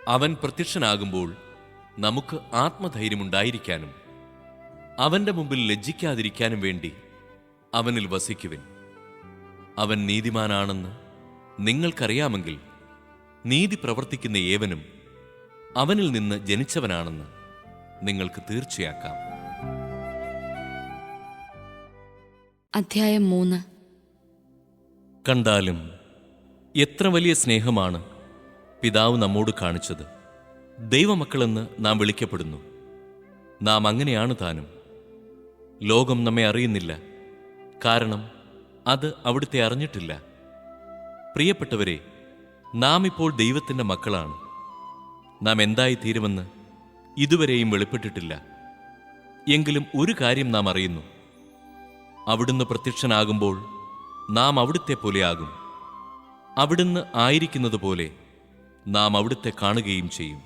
അവൻ പ്രത്യക്ഷനാകുമ്പോൾ നമുക്ക് ആത്മധൈര്യമുണ്ടായിരിക്കാനും അവന്റെ മുമ്പിൽ ലജ്ജിക്കാതിരിക്കാനും വേണ്ടി അവനിൽ വസിക്കുവിൻ. അവൻ നീതിമാനാണെന്ന് നിങ്ങൾക്കറിയാമെങ്കിൽ നീതി പ്രവർത്തിക്കുന്ന ഏവനും അവനിൽ നിന്ന് ജനിച്ചവനാണെന്ന് നിങ്ങൾക്ക് തീർച്ചയാക്കാം. അധ്യായം 3. കണ്ടാലും എത്ര വലിയ സ്നേഹമാണ് പിതാവ് നമ്മോട് കാണിച്ചത്. ദൈവമക്കളെന്ന് നാം വിളിക്കപ്പെടുന്നു. നാം അങ്ങനെയാണ് താനും. ലോകം നമ്മെ അറിയുന്നില്ല, കാരണം അത് അവിടുത്തെ അറിഞ്ഞിട്ടില്ല. പ്രിയപ്പെട്ടവരെ, നാം ഇപ്പോൾ ദൈവത്തിൻ്റെ മക്കളാണ്. നാം എന്തായി തീരുമെന്ന് ഇതുവരെയും വെളിപ്പെട്ടിട്ടില്ല. എങ്കിലും ഒരു കാര്യം നാം അറിയുന്നു: അവിടുന്ന് പ്രത്യക്ഷനാകുമ്പോൾ നാം അവിടുത്തെ പോലെയാകും. അവിടുന്ന് ആയിരിക്കുന്നത് പോലെ നാം അവിടുത്തെ കാണുകയും ചെയ്യും.